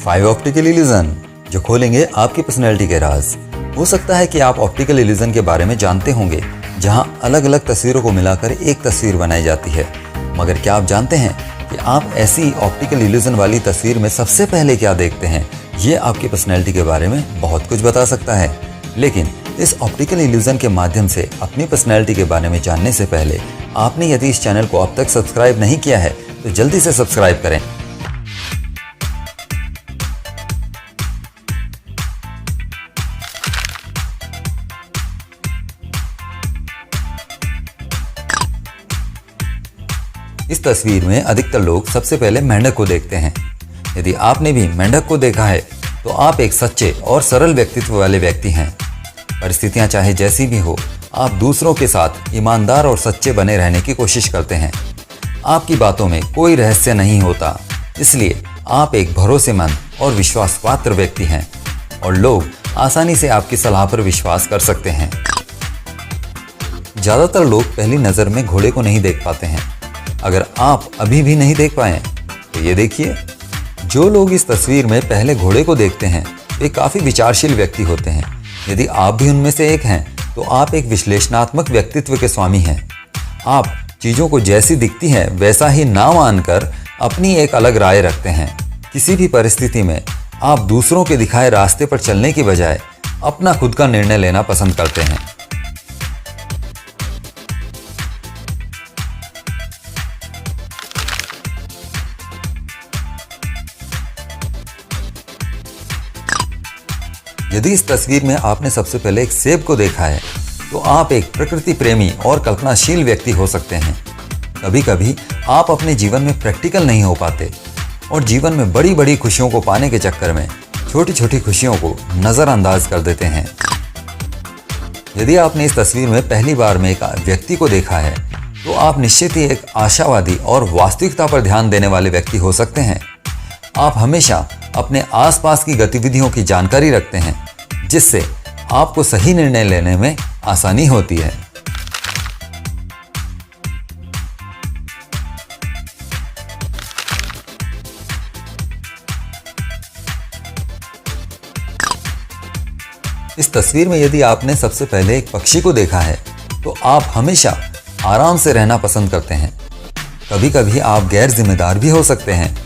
5 optical illusion जो खोलेंगे आपकी पर्सनैलिटी के राज। हो सकता है कि आप ऑप्टिकल इल्यूजन के बारे में जानते होंगे, जहां अलग अलग तस्वीरों को मिलाकर एक तस्वीर बनाई जाती है। मगर क्या आप जानते हैं कि आप ऐसी ऑप्टिकल इल्यूजन वाली तस्वीर में सबसे पहले क्या देखते हैं? ये आपकी पर्सनैलिटी के बारे में बहुत कुछ बता सकता है। लेकिन इस ऑप्टिकल इल्यूजन के माध्यम से अपनी पर्सनैलिटी के बारे में जानने से पहले आपने यदि इस चैनल को अब तक सब्सक्राइब नहीं किया है तो जल्दी से सब्सक्राइब करें। इस तस्वीर में अधिकतर लोग सबसे पहले मेंढक को देखते हैं। यदि आपने भी मेंढक को देखा है तो आप एक सच्चे और सरल व्यक्तित्व वाले व्यक्ति हैं। परिस्थितियां चाहे जैसी भी हो, आप दूसरों के साथ ईमानदार और सच्चे बने रहने की कोशिश करते हैं। आपकी बातों में कोई रहस्य नहीं होता, इसलिए आप एक भरोसेमंद और विश्वासपात्र व्यक्ति हैं और लोग आसानी से आपकी सलाह पर विश्वास कर सकते हैं। ज्यादातर लोग पहली नजर में घोड़े को नहीं देख पाते हैं। अगर आप अभी भी नहीं देख पाए तो ये देखिए, जो लोग इस तस्वीर में पहले घोड़े को देखते हैं वे काफी विचारशील व्यक्ति होते हैं। यदि आप भी उनमें से एक हैं तो आप एक विश्लेषणात्मक व्यक्तित्व के स्वामी हैं। आप चीजों को जैसी दिखती है वैसा ही ना मानकर अपनी एक अलग राय रखते हैं। किसी भी परिस्थिति में आप दूसरों के दिखाए रास्ते पर चलने की बजाय अपना खुद का निर्णय लेना पसंद करते हैं। यदि इस तस्वीर में आपने सबसे पहले एक सेब को देखा है तो आप एक प्रकृति प्रेमी और कल्पनाशील व्यक्ति हो सकते हैं। कभी कभी आप अपने जीवन में प्रैक्टिकल नहीं हो पाते और जीवन में बड़ी बड़ी खुशियों को पाने के चक्कर में छोटी छोटी खुशियों को नज़रअंदाज कर देते हैं। यदि आपने इस तस्वीर में पहली बार में एक व्यक्ति को देखा है तो आप निश्चित ही एक आशावादी और वास्तविकता पर ध्यान देने वाले व्यक्ति हो सकते हैं। आप हमेशा अपने आसपास की गतिविधियों की जानकारी रखते हैं, जिससे आपको सही निर्णय लेने में आसानी होती है। इस तस्वीर में यदि आपने सबसे पहले एक पक्षी को देखा है तो आप हमेशा आराम से रहना पसंद करते हैं। कभी कभी आप गैर जिम्मेदार भी हो सकते हैं।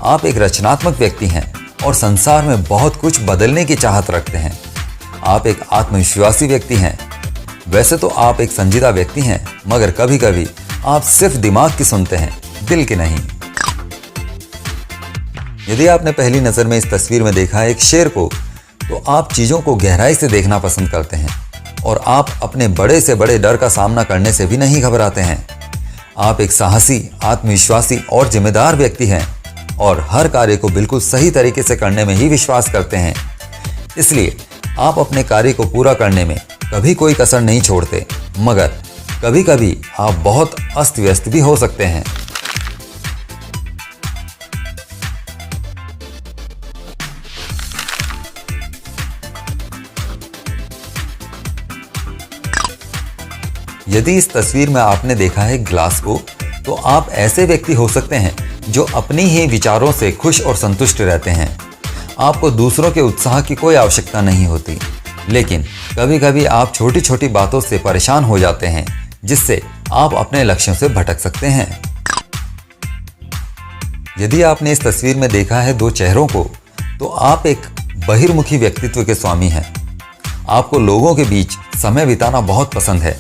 आप एक रचनात्मक व्यक्ति हैं और संसार में बहुत कुछ बदलने की चाहत रखते हैं। आप एक आत्मविश्वासी व्यक्ति हैं। वैसे तो आप एक संजीदा व्यक्ति हैं, मगर कभी कभी आप सिर्फ दिमाग की सुनते हैं, दिल की नहीं। यदि आपने पहली नजर में इस तस्वीर में देखा एक शेर को तो आप चीजों को गहराई से देखना पसंद करते हैं और आप अपने बड़े से बड़े डर का सामना करने से भी नहीं घबराते हैं। आप एक साहसी, आत्मविश्वासी और जिम्मेदार व्यक्ति हैं और हर कार्य को बिल्कुल सही तरीके से करने में ही विश्वास करते हैं। इसलिए आप अपने कार्य को पूरा करने में कभी कोई कसर नहीं छोड़ते, मगर कभी कभी आप बहुत अस्त व्यस्त भी हो सकते हैं। यदि इस तस्वीर में आपने देखा है ग्लास को तो आप ऐसे व्यक्ति हो सकते हैं जो अपनी ही विचारों से खुश और संतुष्ट रहते हैं। आपको दूसरों के उत्साह की कोई आवश्यकता नहीं होती, लेकिन कभी कभी आप छोटी छोटी बातों से परेशान हो जाते हैं, जिससे आप अपने लक्ष्यों से भटक सकते हैं। यदि आपने इस तस्वीर में देखा है 2 चेहरों को तो आप एक बहिर्मुखी व्यक्तित्व के स्वामी हैं। आपको लोगों के बीच समय बिताना बहुत पसंद है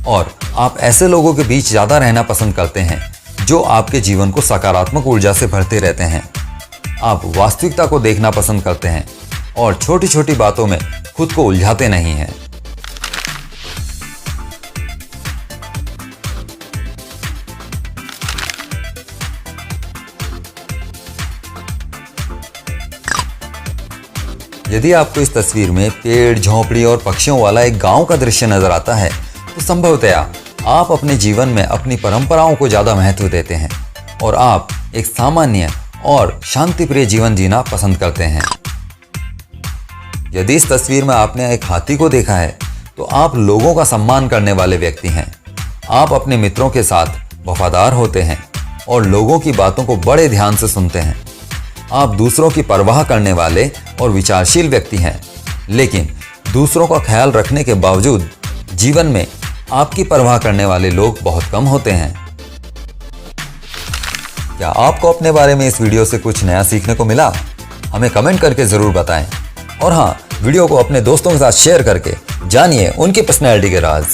और आप ऐसे लोगों के बीच ज़्यादा रहना पसंद करते हैं जो आपके जीवन को सकारात्मक ऊर्जा से भरते रहते हैं। आप वास्तविकता को देखना पसंद करते हैं और छोटी छोटी बातों में खुद को उलझाते नहीं हैं। यदि आपको इस तस्वीर में पेड़, झोंपड़ी और पक्षियों वाला एक गांव का दृश्य नजर आता है तो संभवतया आप अपने जीवन में अपनी परंपराओं को ज्यादा महत्व देते हैं और आप एक सामान्य और शांतिप्रिय जीवन जीना पसंद करते हैं। यदि इस तस्वीर में आपने एक हाथी को देखा है तो आप लोगों का सम्मान करने वाले व्यक्ति हैं। आप अपने मित्रों के साथ वफादार होते हैं और लोगों की बातों को बड़े ध्यान से सुनते हैं। आप दूसरों की परवाह करने वाले और विचारशील व्यक्ति हैं, लेकिन दूसरों का ख्याल रखने के बावजूद जीवन में आपकी परवाह करने वाले लोग बहुत कम होते हैं। क्या आपको अपने बारे में इस वीडियो से कुछ नया सीखने को मिला? हमें कमेंट करके ज़रूर बताएं। और हाँ, वीडियो को अपने दोस्तों के साथ शेयर करके जानिए उनकी पर्सनैलिटी के राज।